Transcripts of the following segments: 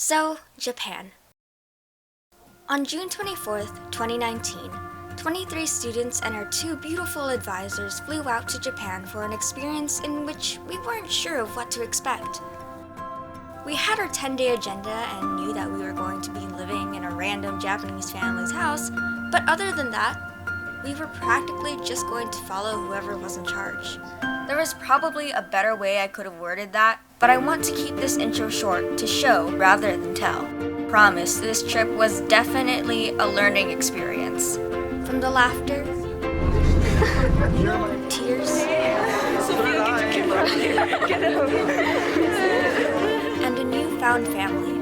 So, Japan. On June 24th, 2019, 23 students and our 2 beautiful advisors flew out to Japan for an experience in which we weren't sure of what to expect. We had our 10-day agenda and knew that we were going to be living in a random Japanese family's house, but other than that, we were practically just going to follow whoever was in charge. There was probably a better way I could have worded that, but I want to keep this intro short to show rather than tell. Promise, this trip was definitely a learning experience. From the laughter, tears, and a newfound family.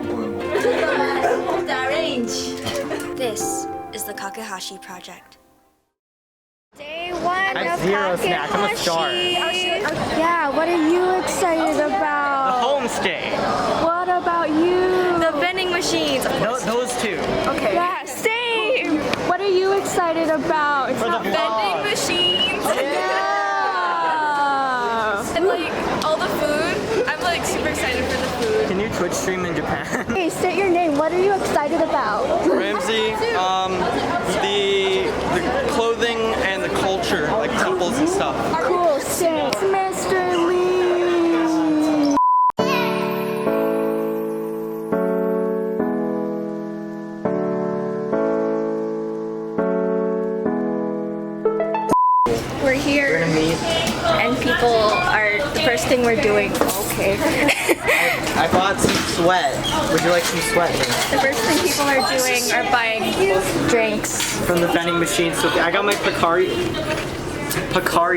This is the Kakehashi Project. Day 1 I have of 0 snacks. I'm a star. Yeah, what are you excited about? The homestay. What about you? The vending machines. Those two. Okay. Yeah, same. What are you excited about? For the Vending machines. Yeah. And like all the food. I'm like super excited for the food. Can you Twitch stream in Japan? Hey, state your name. What are you excited about? Ramsey, the clothing and the culture, like temples and stuff. Cool, same. Mr. Lee. We're here and people are the first thing we're doing. Okay. I bought some sweat. Would you like some sweat? The first thing people are doing are buying drinks. From the vending machine. So I got my Picari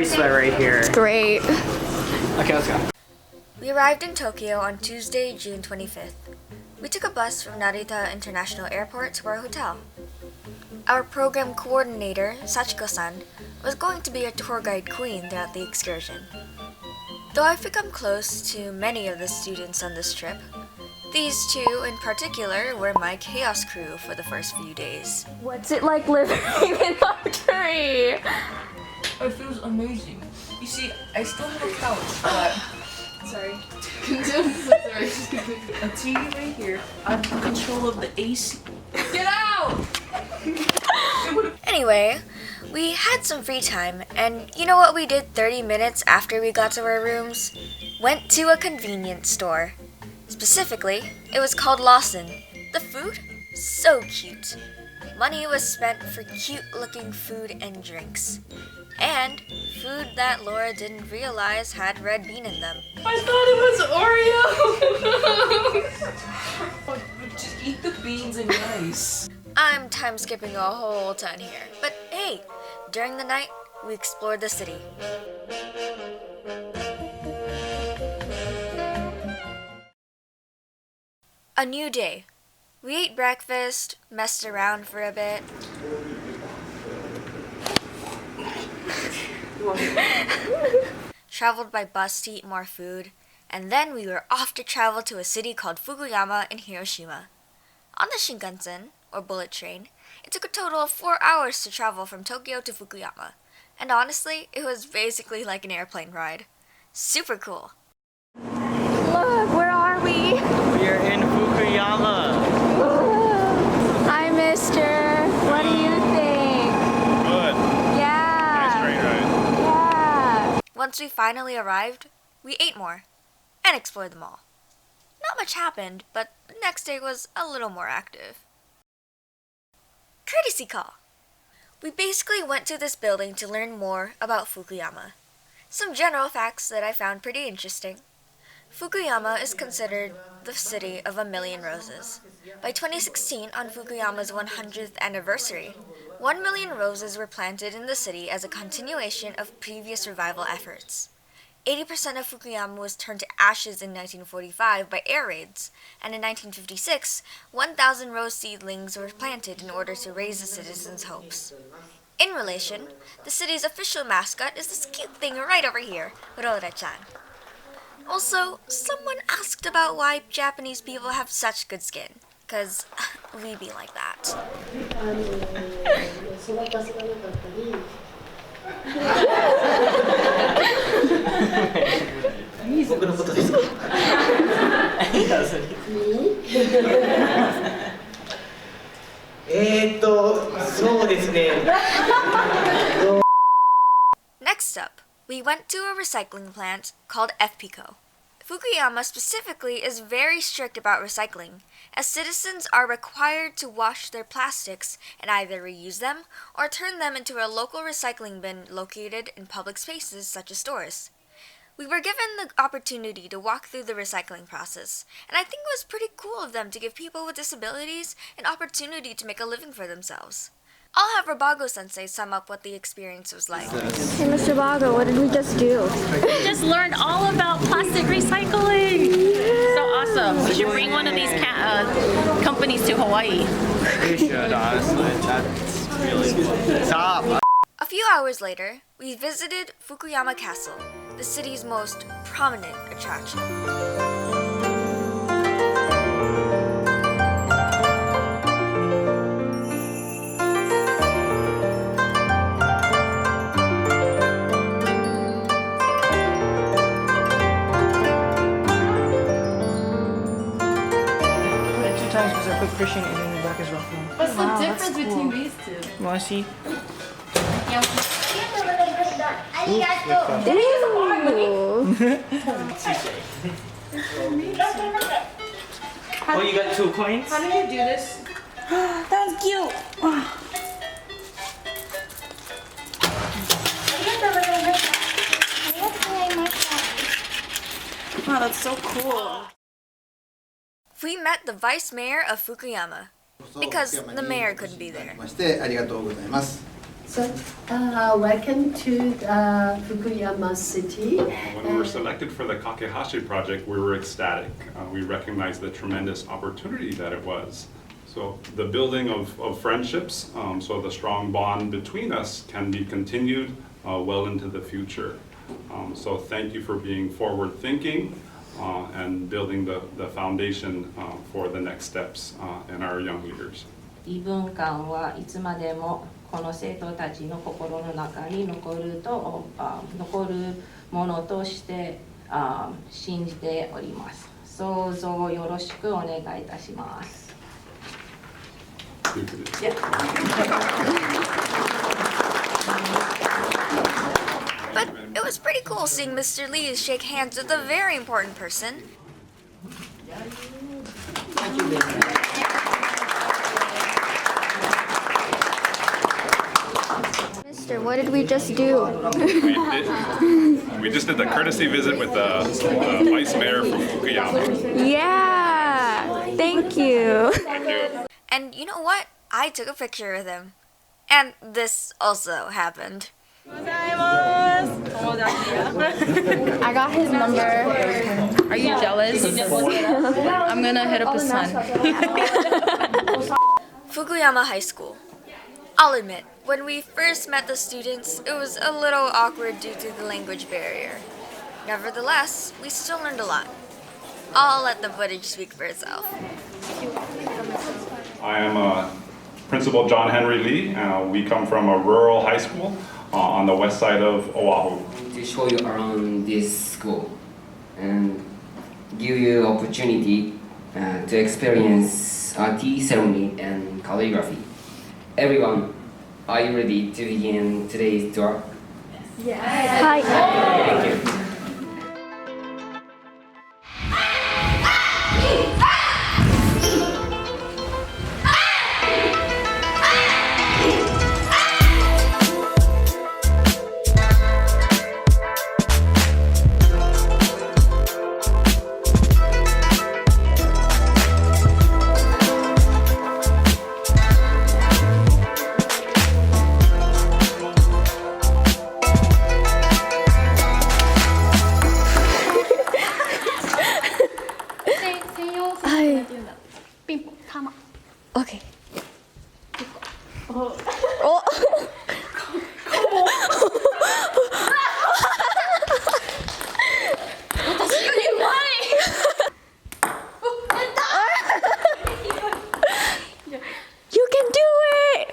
sweat right here. Great. Okay, let's go. We arrived in Tokyo on Tuesday, June 25th. We took a bus from Narita International Airport to our hotel. Our program coordinator, Sachiko-san, was going to be a tour guide queen throughout the excursion. Though I've become close to many of the students on this trip, these 2 in particular were my chaos crew for the first few days. What's it like living in luxury? It feels amazing. You see, I still have a couch, but sorry. A TV right here. I have control of the AC. Get out! Anyway, we had some free time, and you know what we did 30 minutes after we got to our rooms? Went to a convenience store. Specifically, it was called Lawson. The food? So cute. Money was spent for cute-looking food and drinks. And food that Laura didn't realize had red bean in them. I thought it was Oreo! Just eat the beans and rice. I'm time skipping a whole ton here. But hey, during the night, we explored the city. A new day. We ate breakfast, messed around for a bit. Traveled by bus to eat more food, and then we were off to travel to a city called Fukuyama in Hiroshima. On the Shinkansen, or bullet train, it took a total of 4 hours to travel from Tokyo to Fukuyama, and honestly, it was basically like an airplane ride. Super cool. Look, where are we? We are in Fukuyama. Hi, mister. What do you think? Good. Yeah. Nice train ride. Yeah. Once we finally arrived, we ate more, and explored the mall. Not much happened, but the next day was a little more active. Courtesy call! We basically went to this building to learn more about Fukuyama. Some general facts that I found pretty interesting. Fukuyama is considered the city of a million roses. By 2016, on Fukuyama's 100th anniversary, 1 million roses were planted in the city as a continuation of previous revival efforts. 80% of Fukuyama was turned to ashes in 1945 by air raids, and in 1956, 1,000 rose seedlings were planted in order to raise the citizens' hopes. In relation, the city's official mascot is this cute thing right over here, Rora-chan. Also, someone asked about why Japanese people have such good skin, 'cause we be like that. 僕のことですか？そうですね。Next up, we went to a recycling plant called FPCO. Fukuyama specifically is very strict about recycling, as citizens are required to wash their plastics and either reuse them or turn them into a local recycling bin located in public spaces such as stores. We were given the opportunity to walk through the recycling process, and I think it was pretty cool of them to give people with disabilities an opportunity to make a living for themselves. I'll have Rabago-sensei sum up what the experience was like. Hey, Mr. Bago, what did we just do? We just learned all about plastic recycling. So awesome. We should bring one of these companies to Hawaii. We should, honestly. That's really cool. Stop! A few hours later, we visited Fukuyama Castle, the city's most prominent attraction. Times because I put Christian in the back as well. What's the difference between these two? You want to see? Oh, you got 2 coins? How did you do this? That was cute. Wow, that's so cool. We met the vice mayor of Fukuyama, because the mayor couldn't be there. So, welcome to Fukuyama City. When we were selected for the Kakehashi project, we were ecstatic. We recognized the tremendous opportunity that it was. So the building of friendships, so the strong bond between us can be continued well into the future. So thank you for being forward-thinking and building the foundation for the next steps in our young leaders. 異文化はいつまでもこの生徒たちの心の中に残るものとして信じております。想像よろしくお願いいたします。But it was pretty cool seeing Mr. Lee shake hands with a very important person. Mister, what did we just do? We just did the courtesy visit with the vice mayor from Fukuyama. Yeah, thank you. Thank you. And you know what? I took a picture with him. And this also happened. I got his number. Are you jealous? I'm gonna hit up his son. Fukuyama High School. I'll admit, when we first met the students, it was a little awkward due to the language barrier. Nevertheless, we still learned a lot. I'll let the footage speak for itself. I am Principal John Henry Lee. We come from a rural high school on the west side of Oahu. To show you around this school and give you opportunity to experience tea ceremony and calligraphy. Everyone, are you ready to begin today's tour? Yes. Hi. Thank you. Okay. You can do it!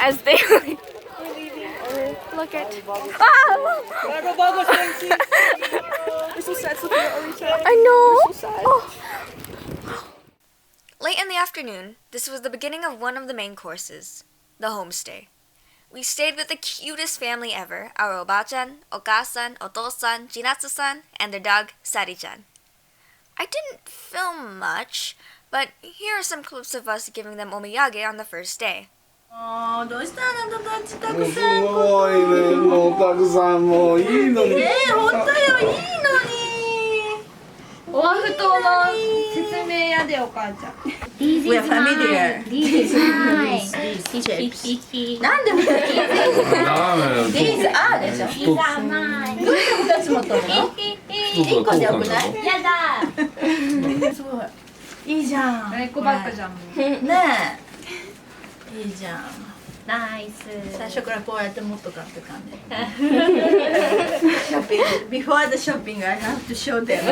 as they were leaving. Look at. Ah! We're so sad, Sophia. Are we sad? I know. We're so sad. Oh. Late in the afternoon, this was the beginning of one of the main courses, the homestay. We stayed with the cutest family ever, our oba-chan, oka-san, oto-san, Jinatsu-san, and their dog, Sari-chan. I didn't film much, but here are some clips of us giving them omiyage on the first day. どうしたの友達たもうすくさんごいね、もうたくさんもういいのに。本当よいいのにオアフ島の説明やでお母ちゃん This We are is familiar. mine. This is mine. Chips なんで2つダメよ。 These are でしょ These are mine. どうして2つ持っとるの1個でよくないやだ。すごいいいじゃんエコバッグじゃんねえいいじゃんナイス。最初からこうやって持っとかって感じショッピング Before the shopping I have to show them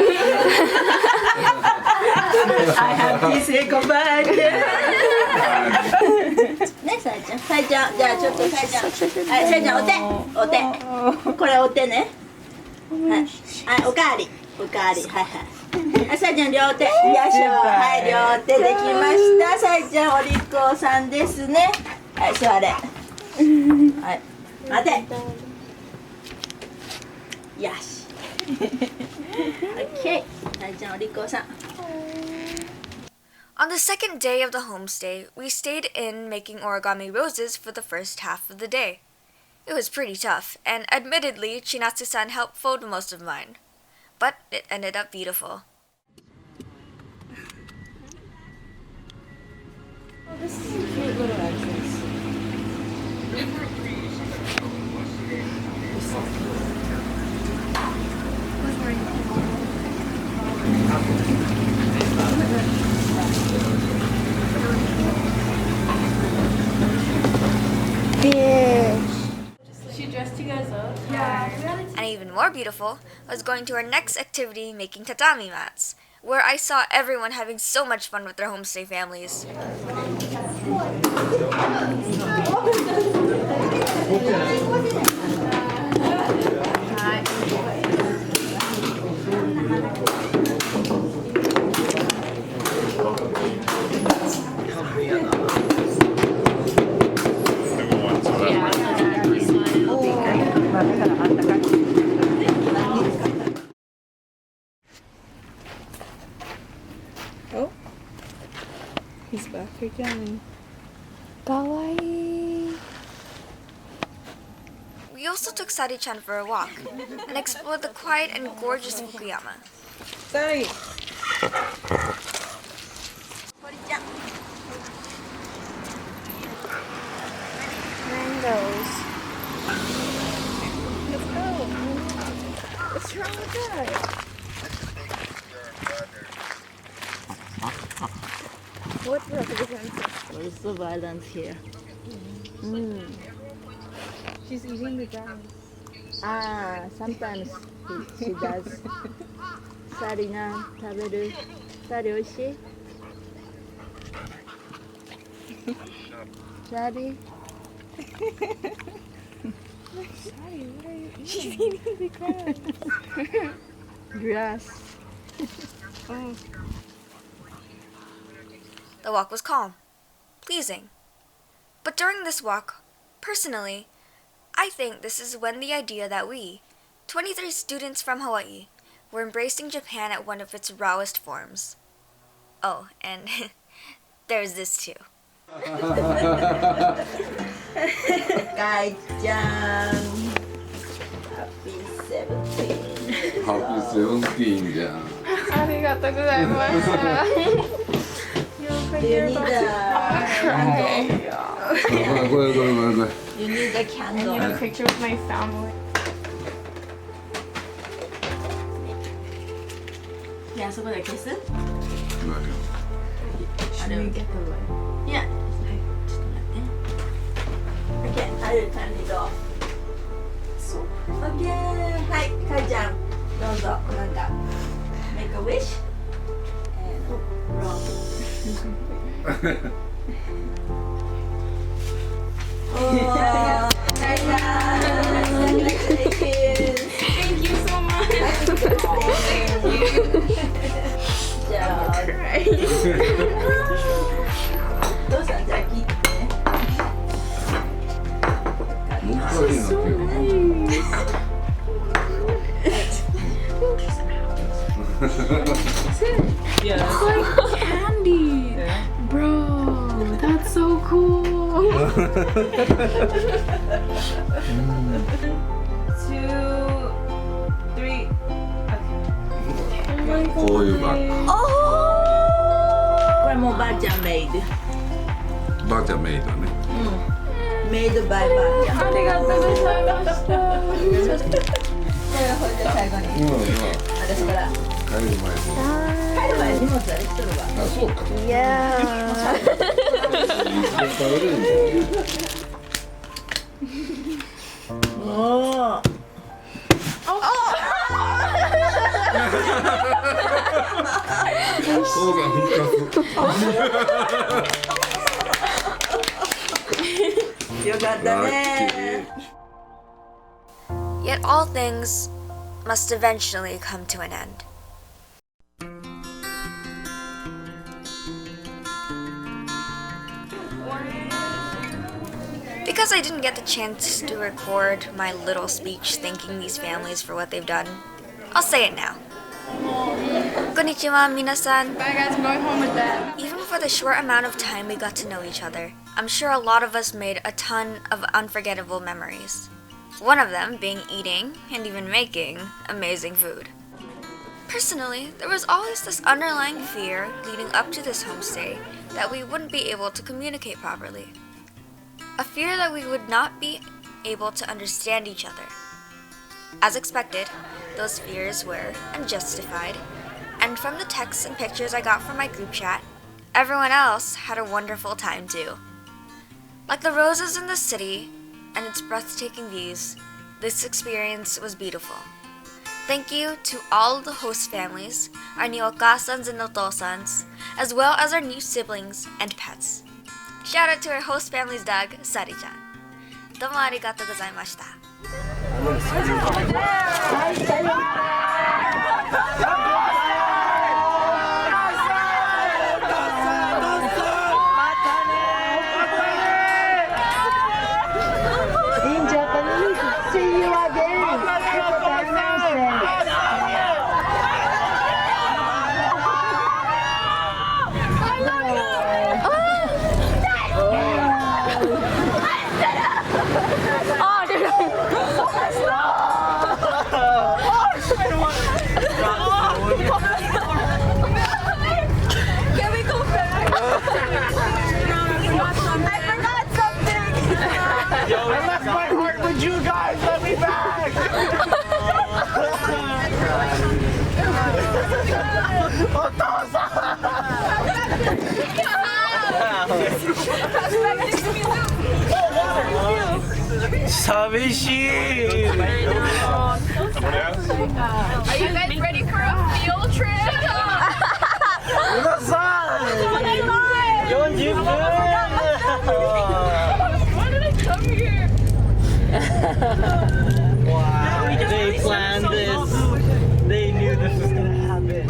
I have this eco bag ねさえちゃんさえちゃんじゃあちょっとさえちゃんはいさえちゃんお手これお手ねはいおかわりはいはいさえちゃん両手よいしょはい両手できましたさえちゃんお利口さんですねはい座れはい待てよしOK さえちゃんお利口さん On the second day of the homestay, we stayed in making origami roses for the first half of the day. It was pretty tough, and admittedly, Chinatsu-san helped fold most of mine. But it ended up beautiful. Oh, this is a cute little entrance. She dressed you guys up? Yeah. And even more beautiful was going to our next activity, making tatami mats, where I saw everyone having so much fun with their homestay families. Oh, he's back again. Kawaii. We also took Sari-chan for a walk and explored the quiet and gorgeous Fukuyama. Sorry. Mangoes. Let's go. What's wrong with that? What represents it? What is the violence here? She's eating the grass. Ah, sometimes she does. Sarina, 食べる。サリおいしい？サリ。Sorry, what are you eating? She's eating the grass. Grass. Oh. The walk was calm, pleasing. But during this walk, personally, I think this is when the idea that we, 23 students from Hawaii, were embracing Japan at one of its rawest forms. Oh, and there's this too. Kai-chan. Happy 17. Happy 17じゃん。ありがとうございました。Do you need a candle? これ。 You need a candle. I need a picture with my family. ねあそこで消す Should we get the light? Yeah. ちょっと待って Okay, I will turn it off. So Okay. はい、かいちゃんどうぞなんか Make a wish and roll Thank you so much. It's like candy. Bro, that's so cool. こういうバッグ。これもばあちゃんメイド。ばあちゃんメイドね。メイドバイばあちゃん。ありがとうございました。じゃあ最後に。私から。帰る前に。帰る前に荷物はできとるわ。あ、そうか。いや食べれるんだ。おー。そうが復活。よかったね。 Yet all things must eventually come to an end. Because I didn't get the chance to record my little speech thanking these families for what they've done, I'll say it now. Konnichiwa, minasan. Bye guys, I'm going home with Dad. Even for the short amount of time we got to know each other, I'm sure a lot of us made a ton of unforgettable memories. One of them being eating and even making amazing food. Personally, there was always this underlying fear leading up to this homestay that we wouldn't be able to communicate properly. A fear that we would not be able to understand each other. As expected, those fears were unjustified, and from the texts and pictures I got from my group chat, everyone else had a wonderful time too. Like the roses in the city and its breathtaking views, this experience was beautiful. Thank you to all the host families, our new okasans and otosans, as well as our new siblings and pets. Shout out to our host family's dog, Sari-chan. Domo arigatou gozaimashita. In Japanese, see you again. Can we go back? I forgot something. I left my heart with you guys. Let me back. Are you guys ready for a field trip? Why did I come here? Wow, they planned this. They knew this was gonna happen.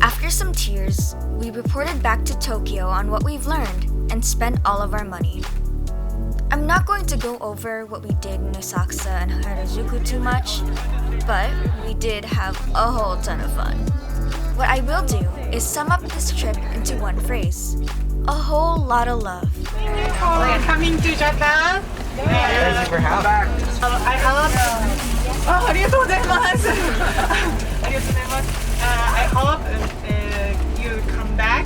After some tears, we reported back to Tokyo on what we've learned and spent all of our money. I'm not going to go over what we did in Asakusa and Harajuku too much, but we did have a whole ton of fun. What I will do is sum up this trip into one phrase: a whole lot of love. We're coming to Japan. Thank you for having me. I hope. Oh, ありがとうございます。ありがとうございます。I hope you come back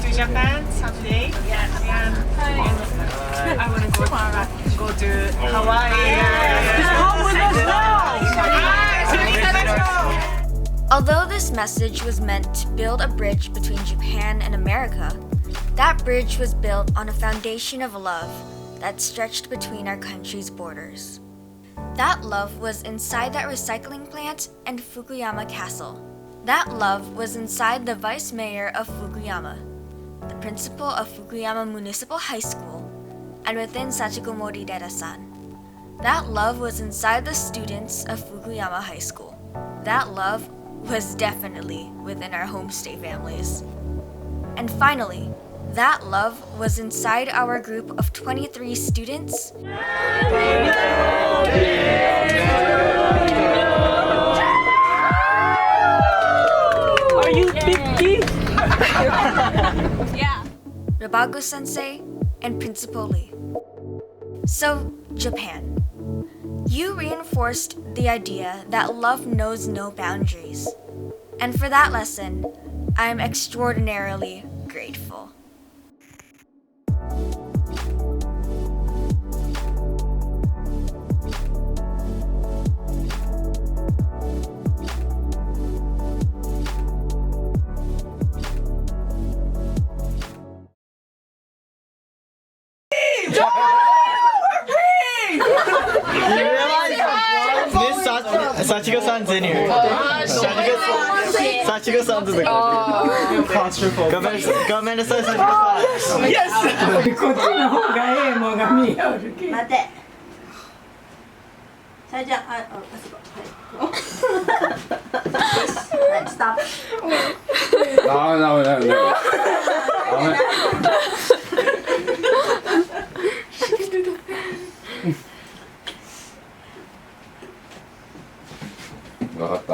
to Japan someday. Yes. And I want to go to Hawaii. Come with us now! Although this message was meant to build a bridge between Japan and America, that bridge was built on a foundation of love that stretched between our country's borders. That love was inside that recycling plant and Fukuyama Castle. That love was inside the vice mayor of Fukuyama, the principal of Fukuyama Municipal High School, and within Sachiko Mori Dera-san. That love was inside the students of Fukuyama High School. That love was definitely within our homestay families. And finally, that love was inside our group of 23 students. Are you 50? Yeah. Rabagu-sensei and Principal Lee. So, Japan. You reinforced the idea that love knows no boundaries. And for that lesson, I am extraordinarily grateful. Sachiko-san's in here. Sachiko-san's in the claustrophobic. Go Sachiko-san. Yes! こっちの方がええもんが見えるけ。待て。それじゃあ、あそこ。はい。ストップ。ダメ。わかった？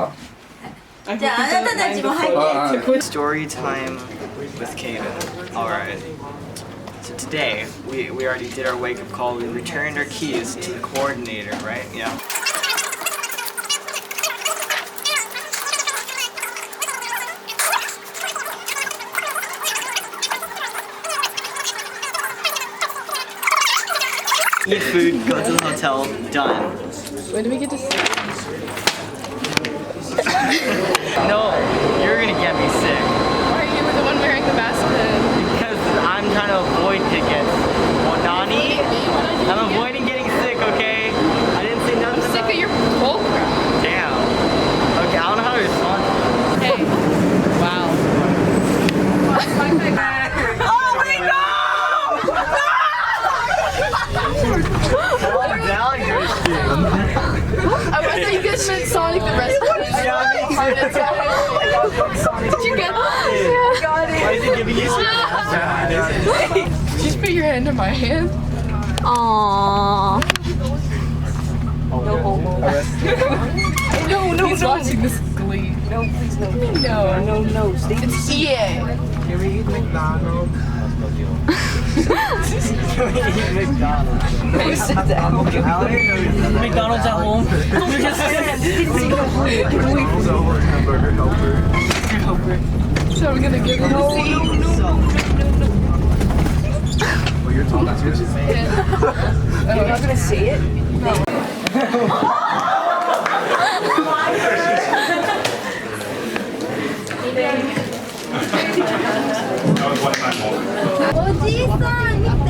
じゃあ、あなたたちも入って。 Story time with Kaden. Alright. So today, we already did our wake-up call. We returned our keys to the coordinator, right? Yeah. Eat food, go to the hotel, done. When do we get to see? No, you're gonna get me sick. Why are you the one wearing the mask then? Because I'm trying to avoid tickets. Well, Nani, I'm avoiding getting sick, okay? I didn't say nothing. I'm sick of your bullcrap. Damn. Okay, I don't know how to respond. Hey. Wow. Oh my Calm down, Christian. I thought you guys meant Sonic the Rescue. Did you get that? Yeah. Got it. Why is he giving you Just put your hand in my hand. Aww. No, he's watching this Glee. No, please, no. No. It's EA. Can we eat McDonald's? McDonald's. Sit down. McDonald's at home. So we're gonna give him a seat. Well, you're talking about switches. You're not gonna see it? No.おじいさん見て。